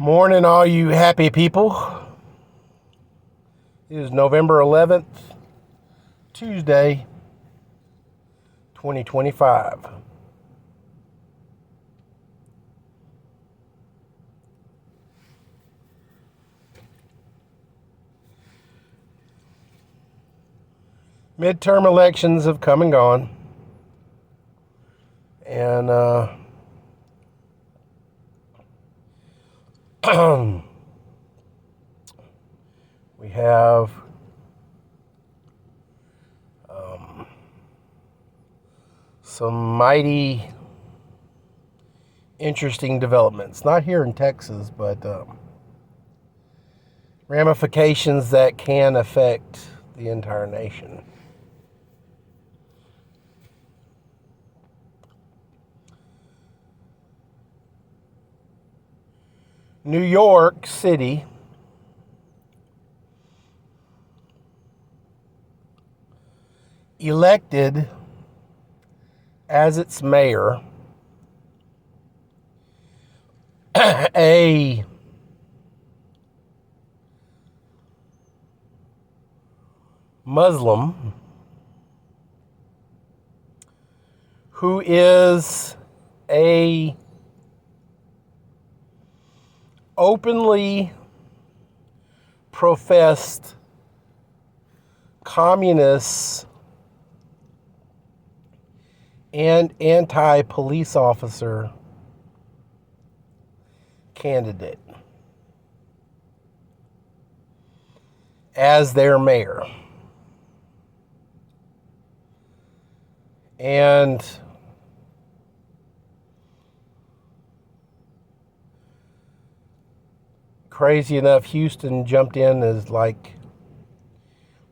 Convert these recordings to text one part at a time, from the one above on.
Morning, all you happy people. It is November 11th, Tuesday, 2025. Midterm elections have come and gone. And we have some mighty interesting developments. Not here in Texas, but ramifications that can affect the entire nation. New York City elected as its mayor a Muslim who is a openly professed communist and anti-police officer candidate as their mayor. And crazy enough, Houston jumped in as like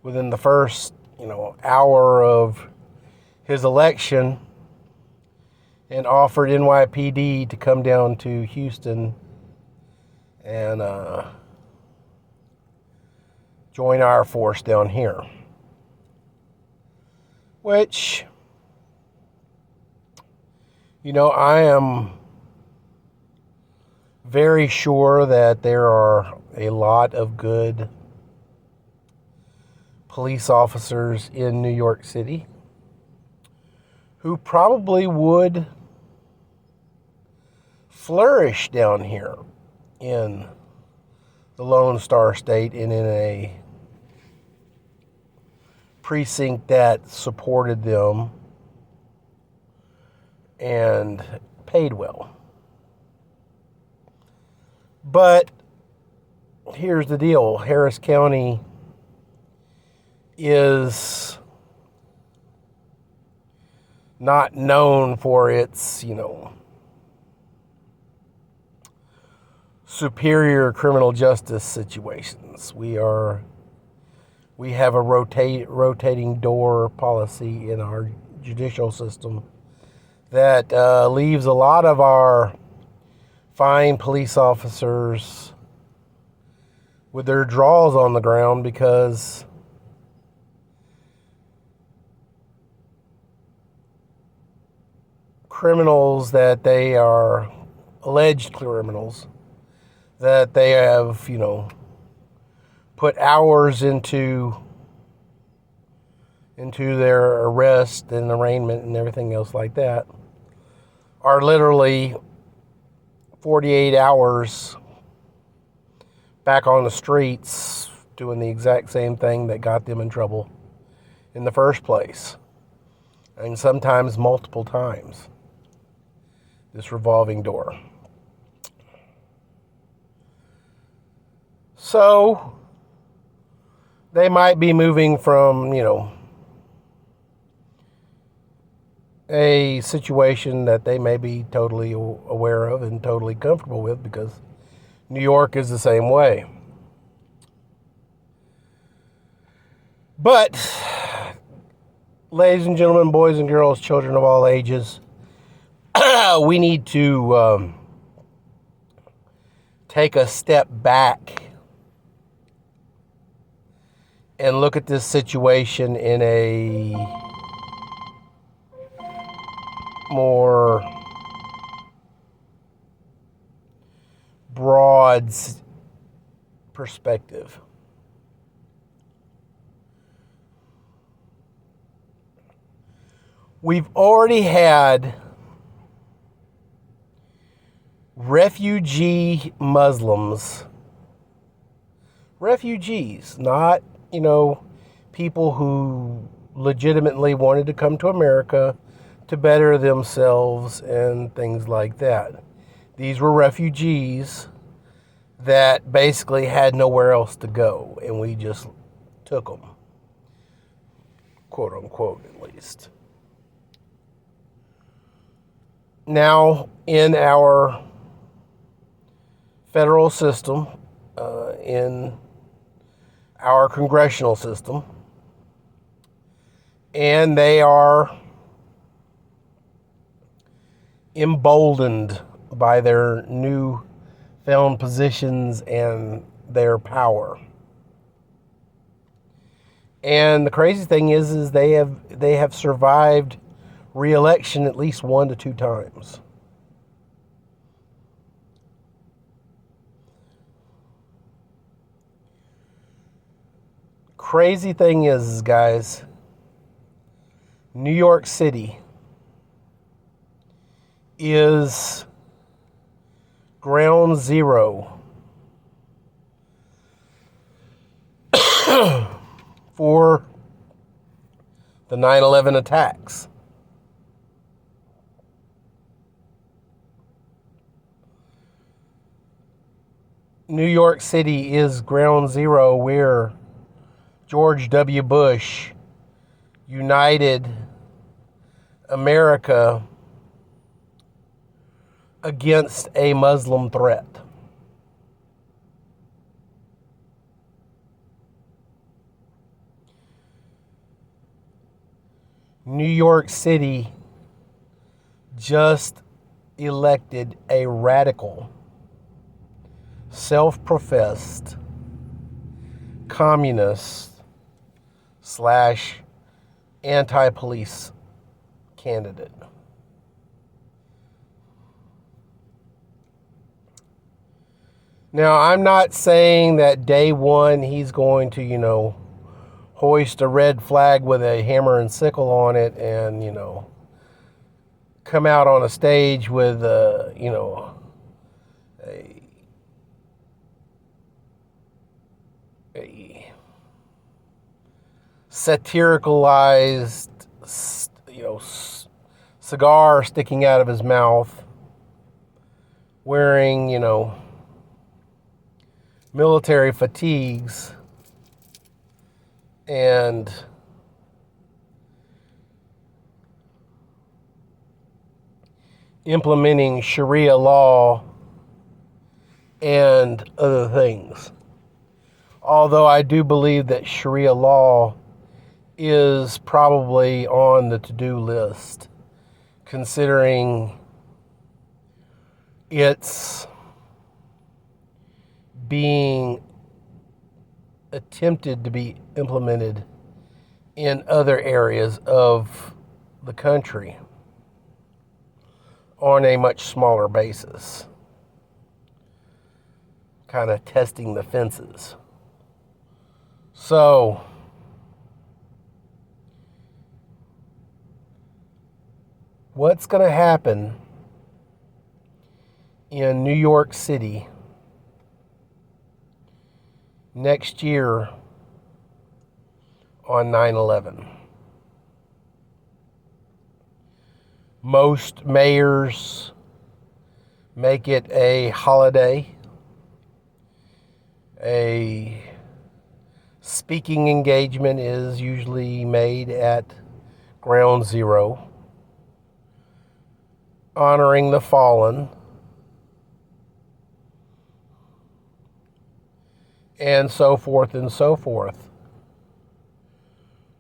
within the first, hour of his election and offered NYPD to come down to Houston and join our force down here. Which, I am very sure that there are a lot of good police officers in New York City who probably would flourish down here in the Lone Star State and in a precinct that supported them and paid well. But here's the deal. Harris County is not known for its, superior criminal justice situations. We have a rotating door policy in our judicial system that leaves a lot of our fine police officers with their jaws on the ground because criminals that they are alleged criminals that they have, put hours into their arrest and arraignment and everything else like that are literally 48 hours back on the streets doing the exact same thing that got them in trouble in the first place. And sometimes multiple times. This revolving door. So they might be moving from, a situation that they may be totally aware of and totally comfortable with because New York is the same way. But, ladies and gentlemen, boys and girls, children of all ages, we need to take a step back and look at this situation in a more broad God's perspective. We've already had refugee Muslims, refugees, not, people who legitimately wanted to come to America to better themselves and things like that. These were refugees that basically had nowhere else to go, and we just took them, quote unquote, at least. Now, in our federal system, in our congressional system, and they are emboldened by their new found positions and their power. And the crazy thing is they have survived re-election at least 1 to 2 times. Crazy thing is, guys, New York City is ground zero for the 9/11 attacks. New York City is ground zero where George W. Bush united America against a Muslim threat. New York City just elected a radical, self-professed communist / anti-police candidate. Now, I'm not saying that day one he's going to, hoist a red flag with a hammer and sickle on it and, come out on a stage with, a satiricalized, cigar sticking out of his mouth, wearing, military fatigues, and implementing Sharia law and other things. Although I do believe that Sharia law is probably on the to-do list, considering it's being attempted to be implemented in other areas of the country on a much smaller basis, kind of testing the fences. So, what's going to happen in New York City next year on 9/11? Most mayors make it a holiday, a speaking engagement is usually made at ground zero, honoring the fallen, and so forth and so forth.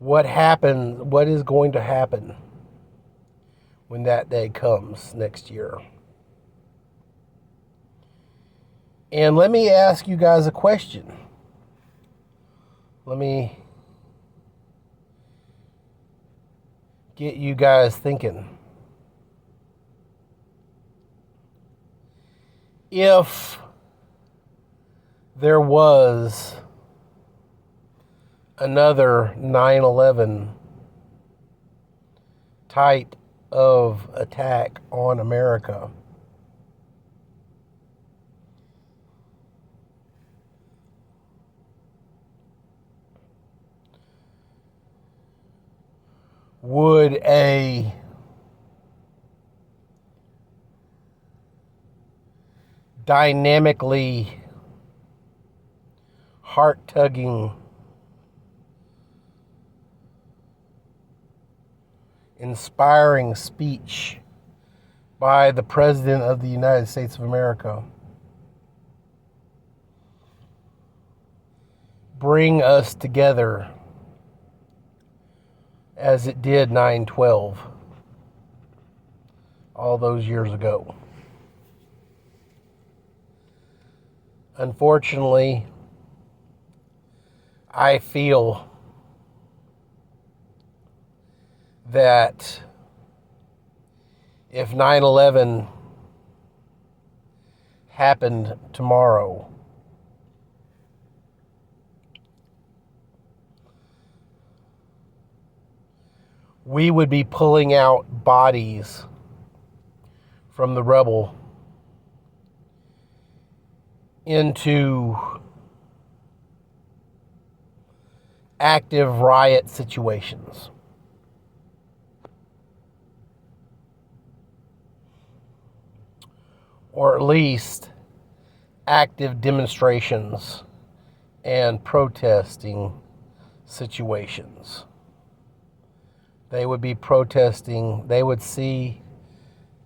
What is going to happen when that day comes next year? And let me ask you guys a question. Let me get you guys thinking. If there was another 9/11 type of attack on America, would a dynamically heart-tugging, inspiring speech by the President of the United States of America bring us together as it did 9/12 all those years ago? Unfortunately, I feel that if 9/11 happened tomorrow, we would be pulling out bodies from the rubble into active riot situations. Or at least active demonstrations and protesting situations. They would be protesting, they would see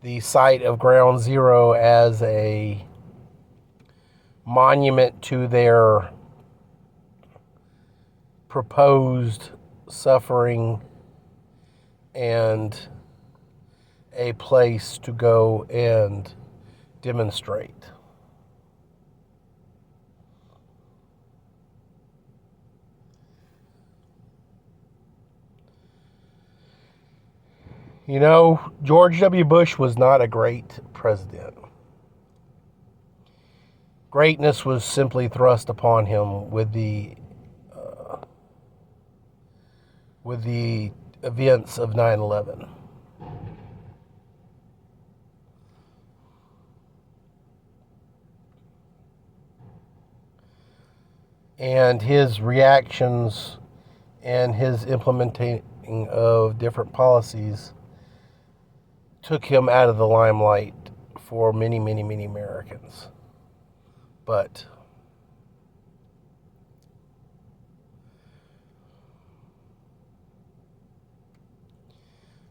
the site of Ground Zero as a monument to their proposed suffering and a place to go and demonstrate. You know, George W. Bush was not a great president. Greatness was simply thrust upon him with the events of 9/11. And his reactions and his implementing of different policies took him out of the limelight for many, many, many Americans. But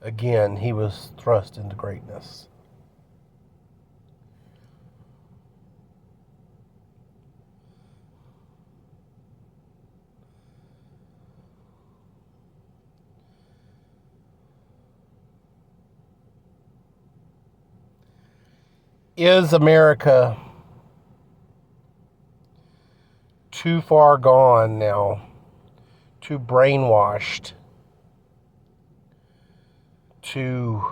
again, he was thrust into greatness. Is America too far gone now, too brainwashed to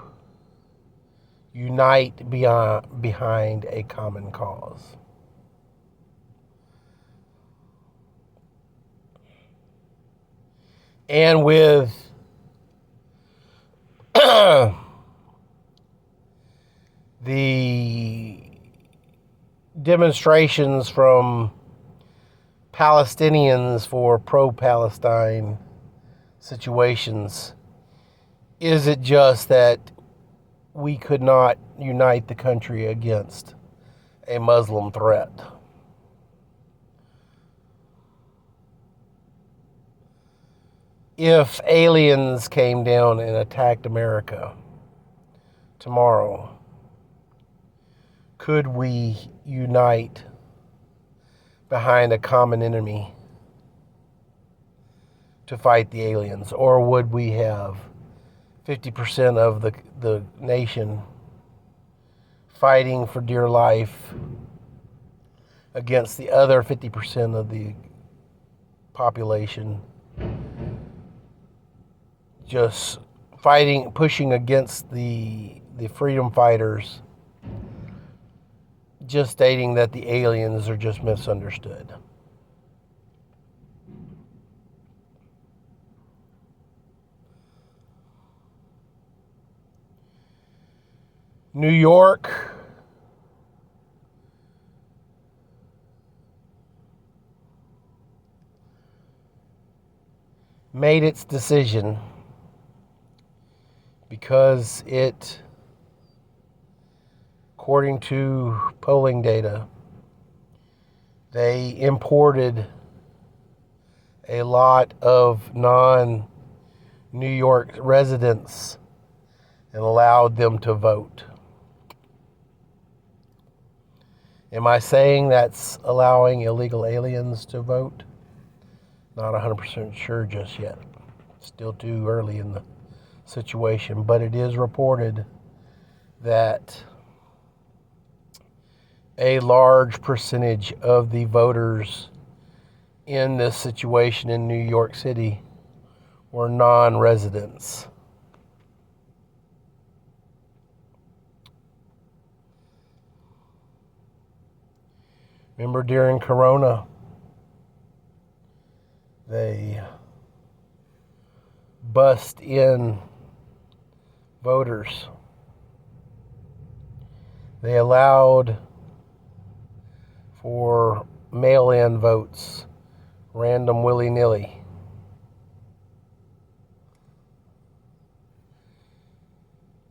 unite behind a common cause? And with the demonstrations from Palestinians for pro-Palestine situations, is it just that we could not unite the country against a Muslim threat? If aliens came down and attacked America tomorrow, could we unite behind a common enemy to fight the aliens? Or would we have 50% of the nation fighting for dear life against the other 50% of the population, just fighting, pushing against the freedom fighters, just stating that the aliens are just misunderstood. New York made its decision because it, according to polling data, they imported a lot of non-New York residents and allowed them to vote. Am I saying that's allowing illegal aliens to vote? Not 100% sure just yet. Still too early in the situation, but it is reported that a large percentage of the voters in this situation in New York City were non-residents. Remember during Corona, they bust in voters. They allowed for mail-in votes, random willy-nilly.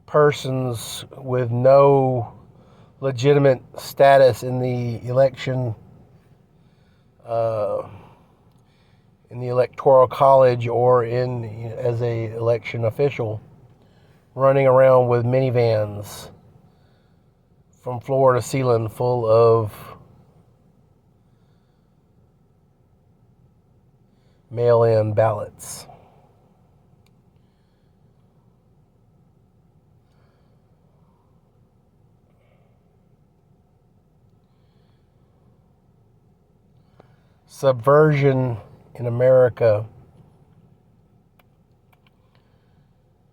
Persons with no legitimate status in the election, in the electoral college or as a election official, running around with minivans from floor to ceiling full of mail-in ballots. Subversion in America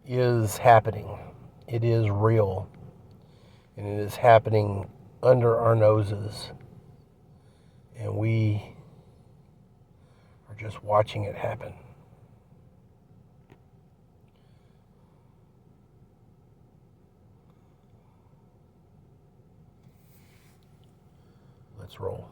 is happening. It is real. And it is happening under our noses. And we are just watching it happen. Let's roll.